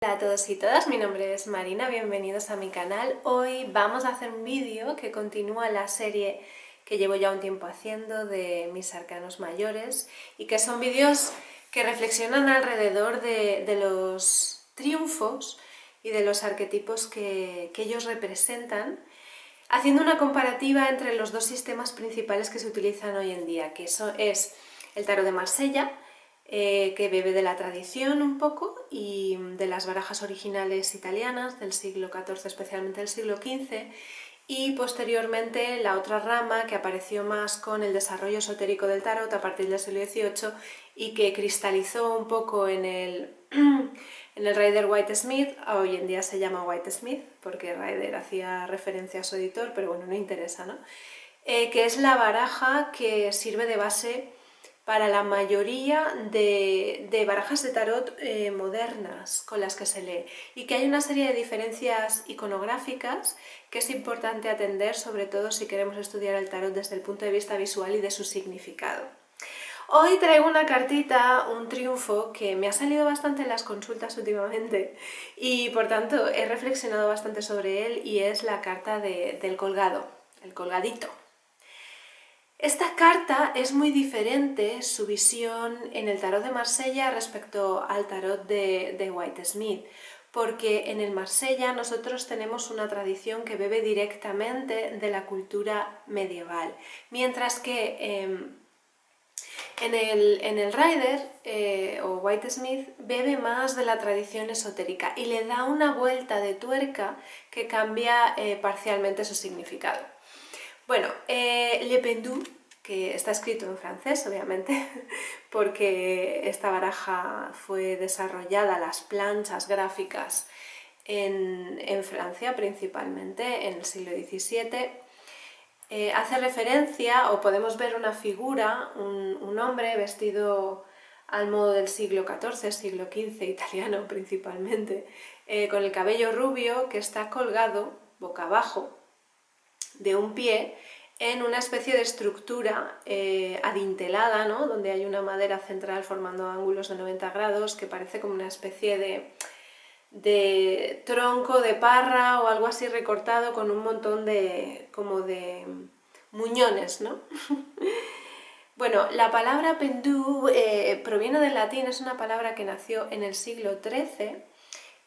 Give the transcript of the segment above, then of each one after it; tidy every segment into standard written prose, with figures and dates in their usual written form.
Hola a todos y todas, mi nombre es Marina, bienvenidos a mi canal. Hoy vamos a hacer un vídeo que continúa la serie que llevo ya un tiempo haciendo de mis arcanos mayores y que son vídeos que reflexionan alrededor de los triunfos y de los arquetipos que ellos representan, haciendo una comparativa entre los dos sistemas principales que se utilizan hoy en día, que eso es el tarot de Marsella, que bebe de la tradición un poco y de las barajas originales italianas del siglo XIV, especialmente del siglo XV, y posteriormente la otra rama que apareció más con el desarrollo esotérico del tarot a partir del siglo XVIII y que cristalizó un poco en el Rider Waite Smith. Hoy en día se llama Waite Smith porque Rider hacía referencia a su editor, pero bueno, no interesa, ¿no? Que es la baraja que sirve de base para la mayoría de barajas de tarot modernas con las que se lee, y que hay una serie de diferencias iconográficas que es importante atender, sobre todo si queremos estudiar el tarot desde el punto de vista visual y de su significado. Hoy traigo una cartita, un triunfo, que me ha salido bastante en las consultas últimamente y por tanto he reflexionado bastante sobre él, y es la carta del colgado, el colgadito. Esta carta es muy diferente, su visión en el tarot de Marsella respecto al tarot de Waite Smith, porque en el Marsella nosotros tenemos una tradición que bebe directamente de la cultura medieval, mientras que en el Rider o Waite Smith bebe más de la tradición esotérica y le da una vuelta de tuerca que cambia parcialmente su significado. Bueno, Le Pendu, que está escrito en francés, obviamente, porque esta baraja fue desarrollada, las planchas gráficas, en Francia principalmente, en el siglo XVII, hace referencia, o podemos ver una figura, un hombre vestido al modo del siglo XIV, siglo XV, italiano principalmente, con el cabello rubio, que está colgado boca abajo de un pie en una especie de estructura adintelada, ¿no? Donde hay una madera central formando ángulos de 90 grados que parece como una especie de tronco de parra o algo así recortado con un montón como de muñones, ¿no? Bueno, la palabra pendú proviene del latín, es una palabra que nació en el siglo XIII,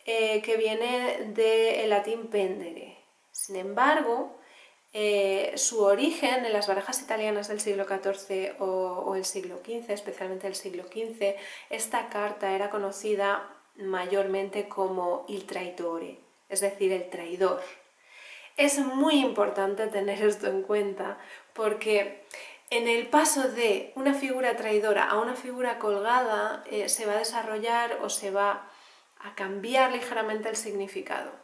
que viene del latín pendere. Sin embargo, su origen en las barajas italianas del siglo XIV o el siglo XV, especialmente el siglo XV, esta carta era conocida mayormente como il traitore, es decir, el traidor. Es muy importante tener esto en cuenta porque en el paso de una figura traidora a una figura colgada se va a desarrollar o se va a cambiar ligeramente el significado.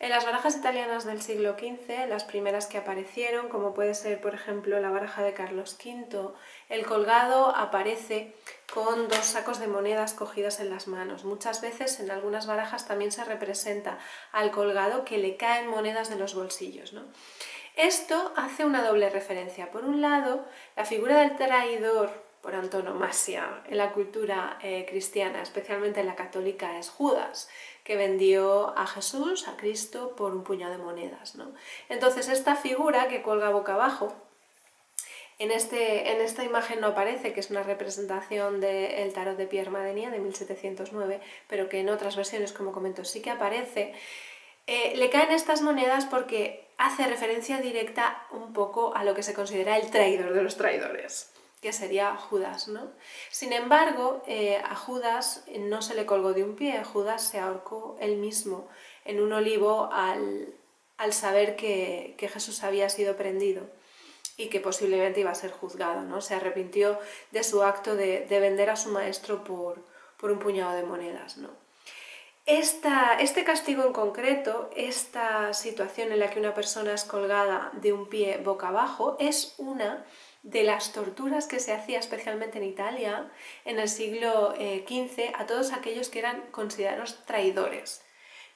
En las barajas italianas del siglo XV, las primeras que aparecieron, como puede ser por ejemplo la baraja de Carlos V, el colgado aparece con dos sacos de monedas cogidas en las manos. Muchas veces en algunas barajas también se representa al colgado que le caen monedas de los bolsillos, ¿no? Esto hace una doble referencia. Por un lado, la figura del traidor por antonomasia en la cultura cristiana, especialmente en la católica, es Judas, que vendió a Jesús, a Cristo, por un puñado de monedas, ¿no? Entonces esta figura que cuelga boca abajo, en esta imagen no aparece, que es una representación del tarot de Pierre Madenia de 1709, pero que en otras versiones, como comento, sí que aparece. Le caen estas monedas porque hace referencia directa un poco a lo que se considera el traidor de los traidores, que sería Judas, ¿no? Sin embargo, a Judas no se le colgó de un pie, Judas se ahorcó él mismo en un olivo al saber que Jesús había sido prendido y que posiblemente iba a ser juzgado, ¿no? Se arrepintió de su acto de vender a su maestro por un puñado de monedas, ¿no? Este castigo en concreto, esta situación en la que una persona es colgada de un pie boca abajo, es una de las torturas que se hacía especialmente en Italia en el siglo XV a todos aquellos que eran considerados traidores.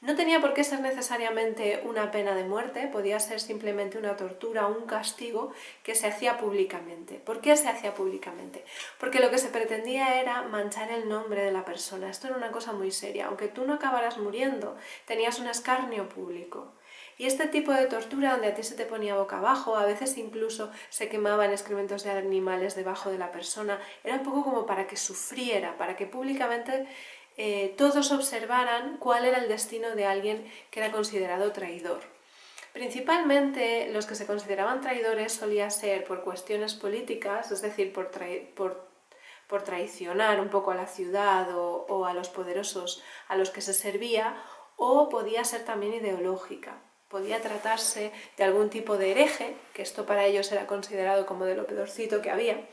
No tenía por qué ser necesariamente una pena de muerte, podía ser simplemente una tortura o un castigo que se hacía públicamente. ¿Por qué se hacía públicamente? Porque lo que se pretendía era manchar el nombre de la persona. Esto era una cosa muy seria. Aunque tú no acabaras muriendo, tenías un escarnio público. Y este tipo de tortura, donde a ti se te ponía boca abajo, a veces incluso se quemaban excrementos de animales debajo de la persona, era un poco como para que sufriera, para que públicamente todos observaran cuál era el destino de alguien que era considerado traidor. Principalmente los que se consideraban traidores solía ser por cuestiones políticas, es decir, por traicionar un poco a la ciudad o a los poderosos a los que se servía, o podía ser también ideológica. Podía tratarse de algún tipo de hereje, que esto para ellos era considerado como de lo peorcito que había,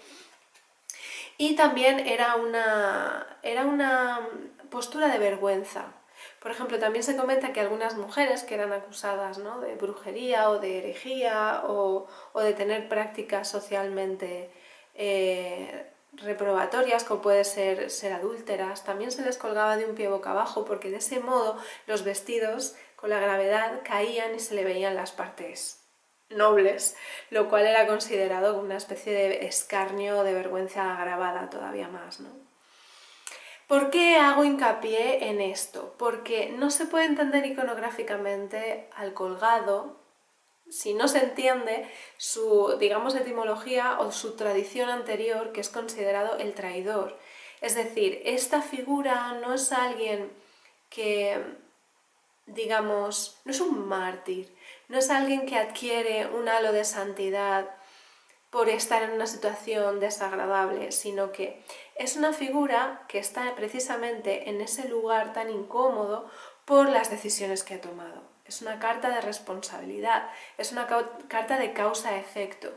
y también era una postura de vergüenza. Por ejemplo, también se comenta que algunas mujeres que eran acusadas, ¿no?, de brujería o de herejía o de tener prácticas socialmente reprobatorias, como puede ser adúlteras, también se les colgaba de un pie boca abajo, porque de ese modo los vestidos con la gravedad caían y se le veían las partes nobles, lo cual era considerado una especie de escarnio, de vergüenza agravada todavía más, ¿no? ¿Por qué hago hincapié en esto? Porque no se puede entender iconográficamente al colgado si no se entiende su, digamos, etimología o su tradición anterior, que es considerado el traidor. Es decir, esta figura no es alguien que, digamos, no es un mártir, no es alguien que adquiere un halo de santidad por estar en una situación desagradable, sino que es una figura que está precisamente en ese lugar tan incómodo por las decisiones que ha tomado. Es una carta de responsabilidad, es una carta de causa-efecto.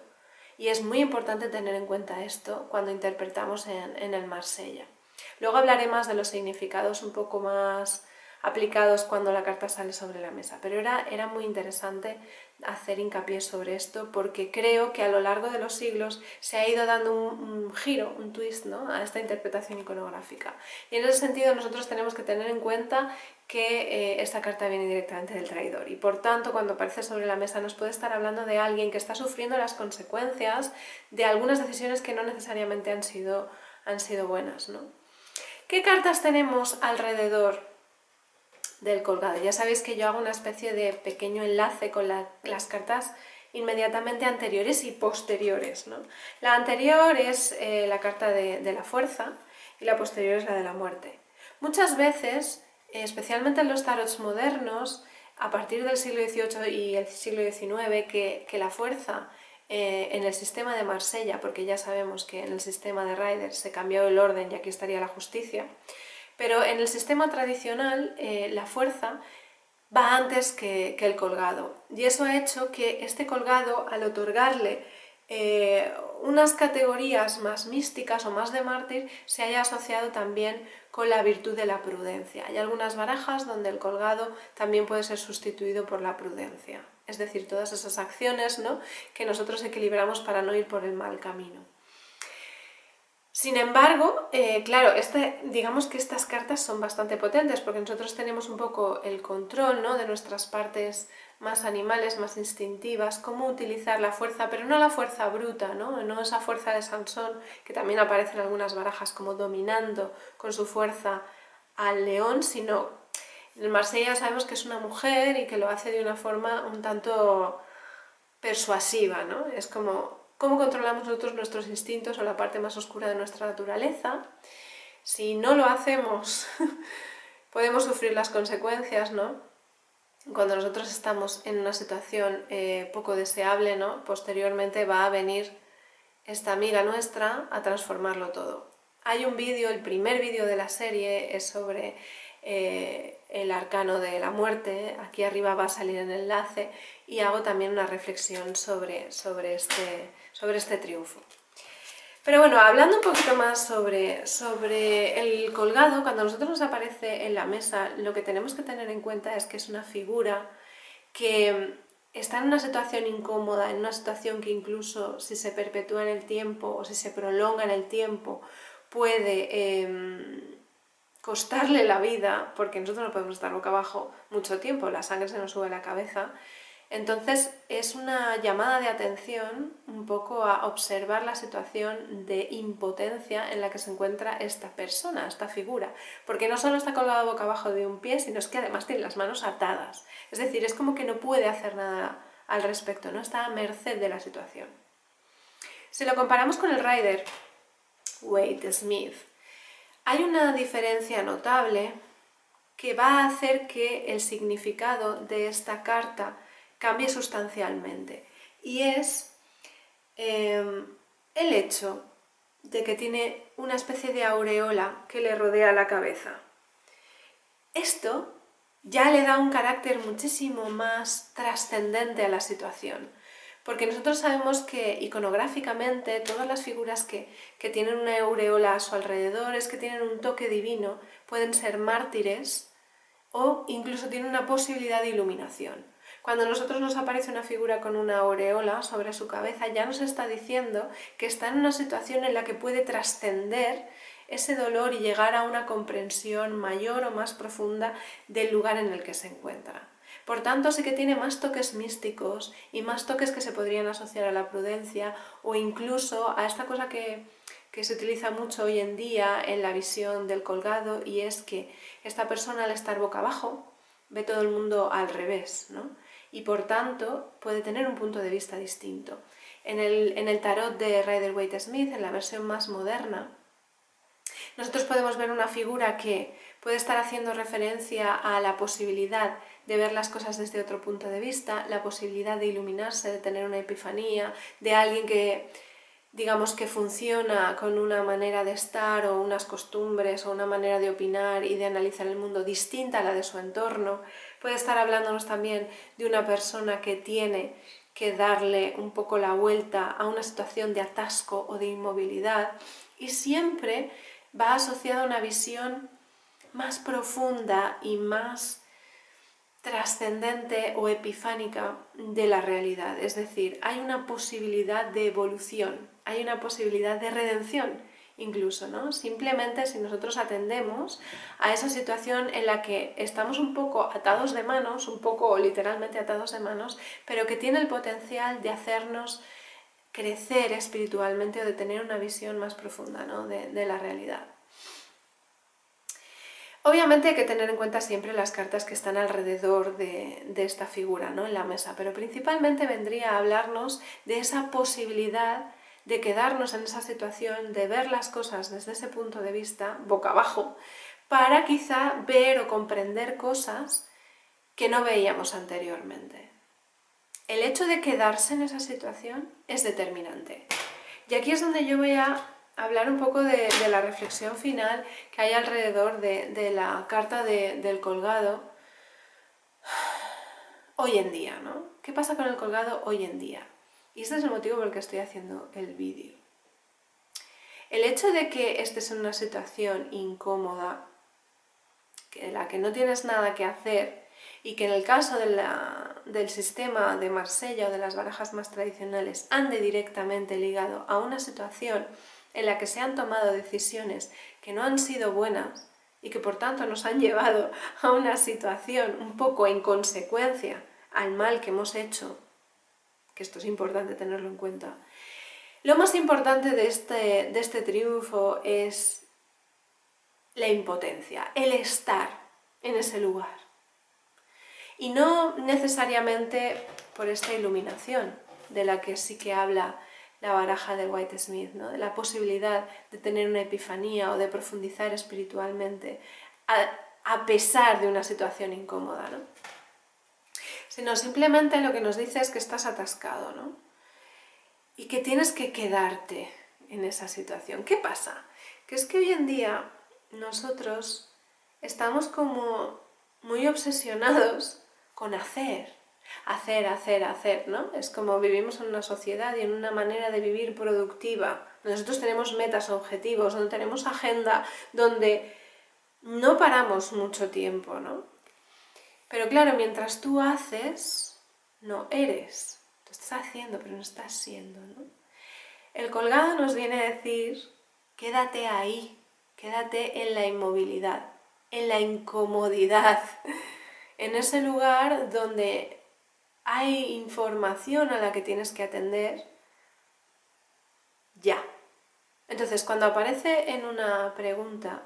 Y es muy importante tener en cuenta esto cuando interpretamos en el Marsella. Luego hablaré más de los significados un poco más aplicados cuando la carta sale sobre la mesa, pero era muy interesante hacer hincapié sobre esto porque creo que a lo largo de los siglos se ha ido dando un giro, un twist, ¿no?, a esta interpretación iconográfica. Y en ese sentido nosotros tenemos que tener en cuenta que esta carta viene directamente del traidor y por tanto cuando aparece sobre la mesa nos puede estar hablando de alguien que está sufriendo las consecuencias de algunas decisiones que no necesariamente han sido buenas, ¿no? ¿Qué cartas tenemos alrededor del colgado? Ya sabéis que yo hago una especie de pequeño enlace con las cartas inmediatamente anteriores y posteriores, ¿no? La anterior es la carta de la fuerza y la posterior es la de la muerte. Muchas veces, especialmente en los tarots modernos, a partir del siglo XVIII y el siglo XIX, que la fuerza en el sistema de Marsella, porque ya sabemos que en el sistema de Rider se cambió el orden y aquí estaría la justicia, pero en el sistema tradicional la fuerza va antes que el colgado. Y eso ha hecho que este colgado, al otorgarle unas categorías más místicas o más de mártir, se haya asociado también con la virtud de la prudencia. Hay algunas barajas donde el colgado también puede ser sustituido por la prudencia. Es decir, todas esas acciones, ¿no?, que nosotros equilibramos para no ir por el mal camino. Sin embargo, claro, digamos que estas cartas son bastante potentes porque nosotros tenemos un poco el control, ¿no?, de nuestras partes más animales, más instintivas, cómo utilizar la fuerza, pero no la fuerza bruta, no esa fuerza de Sansón, que también aparece en algunas barajas como dominando con su fuerza al león, sino en el Marsella sabemos que es una mujer y que lo hace de una forma un tanto persuasiva, ¿no? Es como cómo controlamos nosotros nuestros instintos o la parte más oscura de nuestra naturaleza. Si no lo hacemos, podemos sufrir las consecuencias, ¿no? Cuando nosotros estamos en una situación poco deseable, ¿no?, posteriormente va a venir esta amiga nuestra a transformarlo todo. Hay un vídeo, el primer vídeo de la serie es sobre el arcano de la muerte, aquí arriba va a salir el enlace, y hago también una reflexión sobre este triunfo. Pero bueno, hablando un poquito más sobre el colgado, cuando a nosotros nos aparece en la mesa, lo que tenemos que tener en cuenta es que es una figura que está en una situación incómoda, en una situación que incluso si se perpetúa en el tiempo o si se prolonga en el tiempo puede costarle la vida, porque nosotros no podemos estar boca abajo mucho tiempo, la sangre se nos sube a la cabeza. Entonces es una llamada de atención un poco a observar la situación de impotencia en la que se encuentra esta persona, esta figura, porque no solo está colgado boca abajo de un pie, sino es que además tiene las manos atadas, es decir, es como que no puede hacer nada al respecto, no está a merced de la situación. Si lo comparamos con el Rider Waite Smith, hay una diferencia notable que va a hacer que el significado de esta carta cambie sustancialmente, y es el hecho de que tiene una especie de aureola que le rodea la cabeza. Esto ya le da un carácter muchísimo más trascendente a la situación, porque nosotros sabemos que iconográficamente todas las figuras que tienen una aureola a su alrededor, es que tienen un toque divino, pueden ser mártires o incluso tienen una posibilidad de iluminación. Cuando a nosotros nos aparece una figura con una aureola sobre su cabeza, ya nos está diciendo que está en una situación en la que puede trascender ese dolor y llegar a una comprensión mayor o más profunda del lugar en el que se encuentra. Por tanto, sí que tiene más toques místicos y más toques que se podrían asociar a la prudencia o incluso a esta cosa que se utiliza mucho hoy en día en la visión del colgado, y es que esta persona, al estar boca abajo, ve todo el mundo al revés, ¿no? Y por tanto puede tener un punto de vista distinto. En el tarot de Rider Waite Smith, en la versión más moderna, nosotros podemos ver una figura que puede estar haciendo referencia a la posibilidad de ver las cosas desde otro punto de vista, la posibilidad de iluminarse, de tener una epifanía, de alguien que, digamos, que funciona con una manera de estar o unas costumbres o una manera de opinar y de analizar el mundo distinta a la de su entorno. Puede estar hablándonos también de una persona que tiene que darle un poco la vuelta a una situación de atasco o de inmovilidad, y siempre va asociada a una visión más profunda y más trascendente o epifánica de la realidad. Es decir, hay una posibilidad de evolución, hay una posibilidad de redención incluso, ¿no? Simplemente si nosotros atendemos a esa situación en la que estamos un poco atados de manos, un poco literalmente atados de manos, pero que tiene el potencial de hacernos crecer espiritualmente o de tener una visión más profunda, ¿no? de la realidad. Obviamente hay que tener en cuenta siempre las cartas que están alrededor de esta figura, ¿no? En la mesa, pero principalmente vendría a hablarnos de esa posibilidad de quedarnos en esa situación, de ver las cosas desde ese punto de vista, boca abajo, para quizá ver o comprender cosas que no veíamos anteriormente. El hecho de quedarse en esa situación es determinante. Y aquí es donde yo voy a hablar un poco de la reflexión final que hay alrededor de la carta del colgado hoy en día, ¿no? ¿Qué pasa con el colgado hoy en día? Y este es el motivo por el que estoy haciendo el vídeo. El hecho de que estés en una situación incómoda, en la que no tienes nada que hacer, y que en el caso del sistema de Marsella o de las barajas más tradicionales ande directamente ligado a una situación en la que se han tomado decisiones que no han sido buenas y que por tanto nos han llevado a una situación un poco en consecuencia al mal que hemos hecho, que esto es importante tenerlo en cuenta. Lo más importante de este triunfo es la impotencia, el estar en ese lugar. Y no necesariamente por esta iluminación de la que sí que habla la baraja de Waite Smith, ¿no? De la posibilidad de tener una epifanía o de profundizar espiritualmente a pesar de una situación incómoda, ¿no? Sino simplemente lo que nos dice es que estás atascado, ¿no? Y que tienes que quedarte en esa situación. ¿Qué pasa? Que es que hoy en día nosotros estamos como muy obsesionados con hacer, ¿no? Es como vivimos en una sociedad y en una manera de vivir productiva. Nosotros tenemos metas, objetivos, donde tenemos agenda, donde no paramos mucho tiempo, ¿no? Pero claro, mientras tú haces, no eres. Tú estás haciendo, pero no estás siendo, ¿no? El colgado nos viene a decir, quédate ahí, quédate en la inmovilidad. en la incomodidad, en ese lugar donde hay información a la que tienes que atender ya. Entonces, cuando aparece en una pregunta,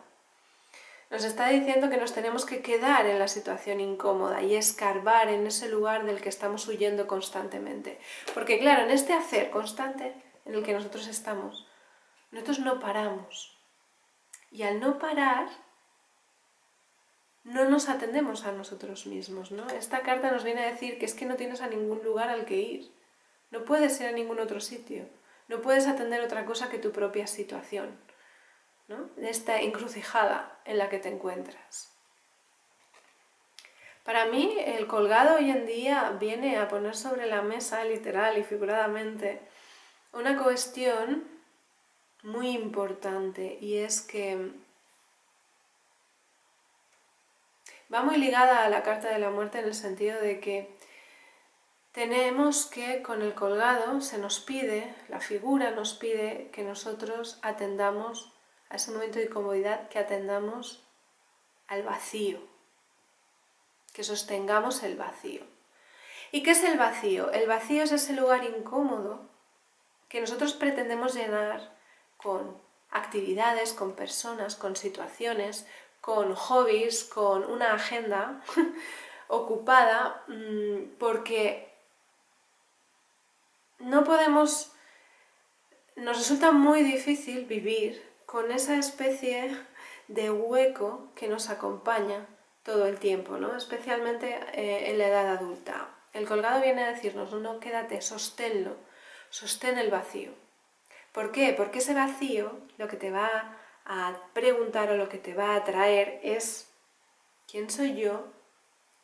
nos está diciendo que nos tenemos que quedar en la situación incómoda y escarbar en ese lugar del que estamos huyendo constantemente. Porque claro, en este hacer constante en el que nosotros estamos, nosotros no paramos. Y al no parar, no nos atendemos a nosotros mismos, ¿no? Esta carta nos viene a decir que es que no tienes a ningún lugar al que ir. No puedes ir a ningún otro sitio. No puedes atender otra cosa que tu propia situación, ¿no? Esta encrucijada en la que te encuentras. Para mí, el colgado hoy en día viene a poner sobre la mesa, literal y figuradamente, una cuestión muy importante, y es que va muy ligada a la carta de la muerte en el sentido de que tenemos que, con el colgado, se nos pide, la figura nos pide que nosotros atendamos a ese momento de incomodidad, que atendamos al vacío, que sostengamos el vacío. ¿Y qué es el vacío? El vacío es ese lugar incómodo que nosotros pretendemos llenar con actividades, con personas, con situaciones, con hobbies, con una agenda ocupada, porque no podemos, nos resulta muy difícil vivir con esa especie de hueco que nos acompaña todo el tiempo, ¿no? Especialmente en la edad adulta. El colgado viene a decirnos, no, quédate, sosténlo, sostén el vacío. ¿Por qué? Porque ese vacío lo que te va a preguntar o lo que te va a traer es ¿quién soy yo?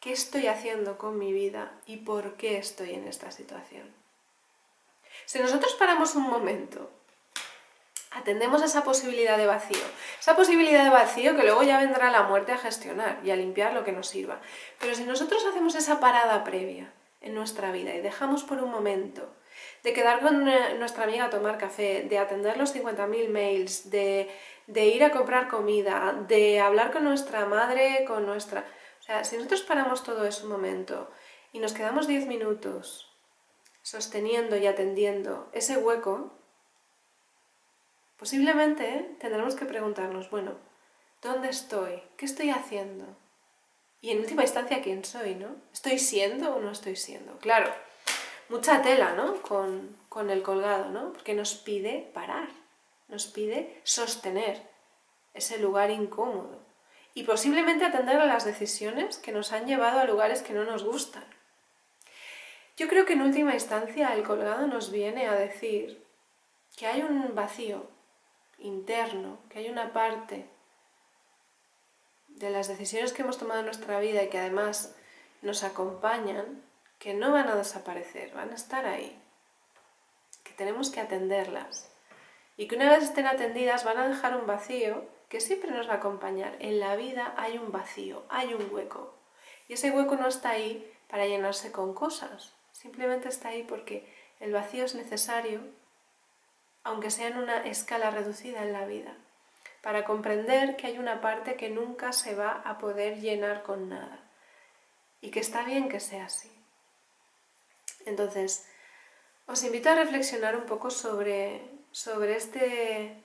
¿Qué estoy haciendo con mi vida? ¿Y por qué estoy en esta situación? Si nosotros paramos un momento, atendemos esa posibilidad de vacío que luego ya vendrá la muerte a gestionar y a limpiar lo que nos sirva. Pero si nosotros hacemos esa parada previa en nuestra vida y dejamos por un momento de quedar con nuestra amiga a tomar café, de atender los 50.000 mails, de ir a comprar comida, de hablar con nuestra madre, con nuestra... O sea, si nosotros paramos todo eso un momento y nos quedamos 10 minutos sosteniendo y atendiendo ese hueco, posiblemente tendremos que preguntarnos, bueno, ¿dónde estoy? ¿Qué estoy haciendo? Y en última instancia, ¿quién soy, no? ¿Estoy siendo o no estoy siendo? Claro, mucha tela, ¿no? Con el colgado, ¿no? Porque nos pide parar, nos pide sostener ese lugar incómodo y posiblemente atender a las decisiones que nos han llevado a lugares que no nos gustan. Yo creo que en última instancia el colgado nos viene a decir que hay un vacío interno, que hay una parte de las decisiones que hemos tomado en nuestra vida y que además nos acompañan, que no van a desaparecer, van a estar ahí, que tenemos que atenderlas y que una vez estén atendidas van a dejar un vacío que siempre nos va a acompañar. En la vida hay un vacío, hay un hueco y ese hueco no está ahí para llenarse con cosas, simplemente está ahí porque el vacío es necesario, aunque sea en una escala reducida en la vida, para comprender que hay una parte que nunca se va a poder llenar con nada y que está bien que sea así. Entonces, os invito a reflexionar un poco sobre este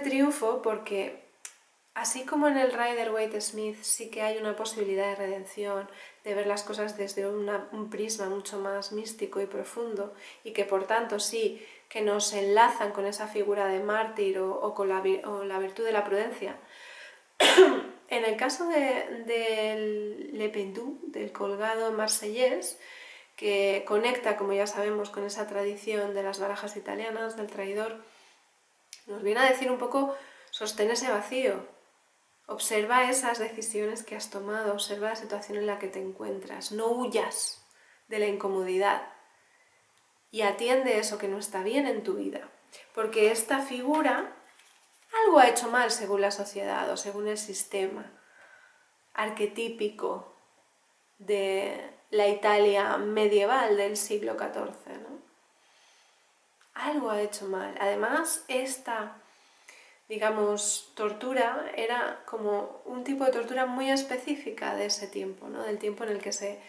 triunfo, porque así como en el Rider-Waite-Smith sí que hay una posibilidad de redención, de ver las cosas desde un prisma mucho más místico y profundo, y que por tanto sí que nos enlazan con esa figura de mártir o con la virtud de la prudencia. En el caso del Le Pendu, del colgado marsellés, que conecta, como ya sabemos, con esa tradición de las barajas italianas, del traidor, nos viene a decir un poco, sostén ese vacío, observa esas decisiones que has tomado, observa la situación en la que te encuentras, no huyas de la incomodidad y atiende eso que no está bien en tu vida, porque esta figura algo ha hecho mal según la sociedad o según el sistema arquetípico de la Italia medieval del siglo XIV, ¿no? Algo ha hecho mal. Además, esta digamos, tortura, era como un tipo de tortura muy específica de ese tiempo, ¿no? Del tiempo en el que se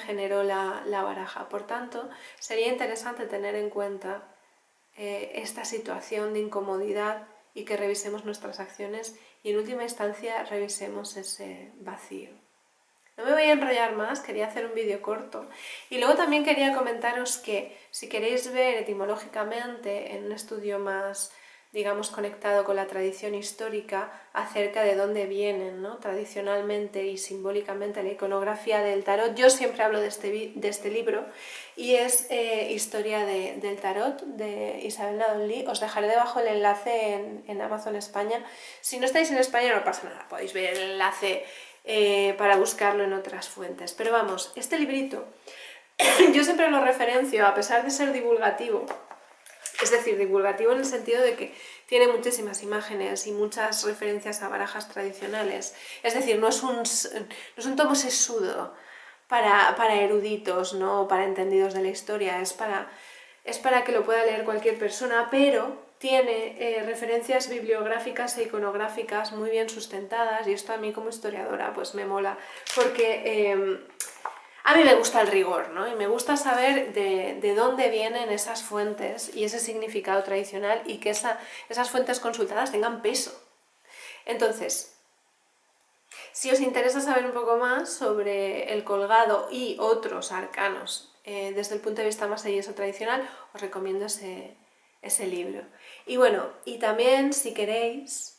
generó la baraja. Por tanto, sería interesante tener en cuenta esta situación de incomodidad y que revisemos nuestras acciones y en última instancia revisemos ese vacío. No me voy a enrollar más, quería hacer un vídeo corto y luego también quería comentaros que si queréis ver etimológicamente en un estudio más, digamos, conectado con la tradición histórica acerca de dónde vienen, ¿no?, tradicionalmente y simbólicamente la iconografía del tarot, yo siempre hablo de este libro y es Historia del Tarot de Isabel Nadolny. Os dejaré debajo el enlace en Amazon España. Si no estáis en España no pasa nada, podéis ver el enlace para buscarlo en otras fuentes. Pero vamos, este librito yo siempre lo referencio, a pesar de ser divulgativo, es decir, divulgativo en el sentido de que tiene muchísimas imágenes y muchas referencias a barajas tradicionales, es decir, no es un tomo sesudo para eruditos, ¿no?, para entendidos de la historia, es para que lo pueda leer cualquier persona, pero tiene referencias bibliográficas e iconográficas muy bien sustentadas y esto a mí como historiadora pues me mola, porque a mí me gusta el rigor, ¿no? Y me gusta saber de dónde vienen esas fuentes y ese significado tradicional y que esas fuentes consultadas tengan peso. Entonces, si os interesa saber un poco más sobre el colgado y otros arcanos desde el punto de vista más o tradicional, os recomiendo ese libro. Y bueno, y también si queréis,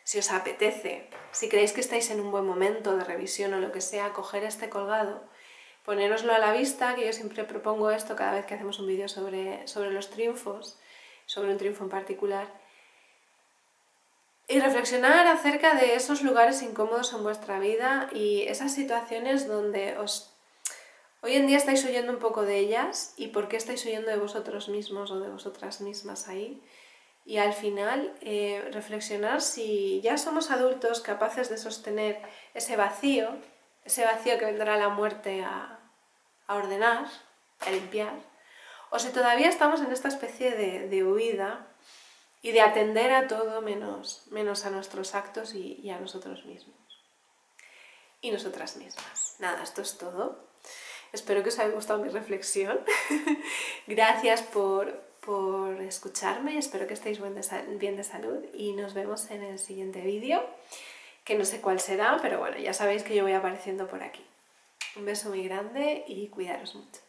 si os apetece, si creéis que estáis en un buen momento de revisión o lo que sea, coger este colgado, ponéroslo a la vista, que yo siempre propongo esto cada vez que hacemos un vídeo sobre los triunfos, sobre un triunfo en particular, y reflexionar acerca de esos lugares incómodos en vuestra vida y esas situaciones donde hoy en día estáis huyendo un poco de ellas y por qué estáis huyendo de vosotros mismos o de vosotras mismas ahí. Y al final reflexionar si ya somos adultos capaces de sostener ese vacío que vendrá la muerte a ordenar, a limpiar, o si todavía estamos en esta especie de huida y de atender a todo menos a nuestros actos y a nosotros mismos. Y nosotras mismas. Nada, esto es todo. Espero que os haya gustado mi reflexión. Gracias por escucharme, espero que estéis bien de salud y nos vemos en el siguiente vídeo, que no sé cuál será, pero bueno, ya sabéis que yo voy apareciendo por aquí. Un beso muy grande y cuidaros mucho.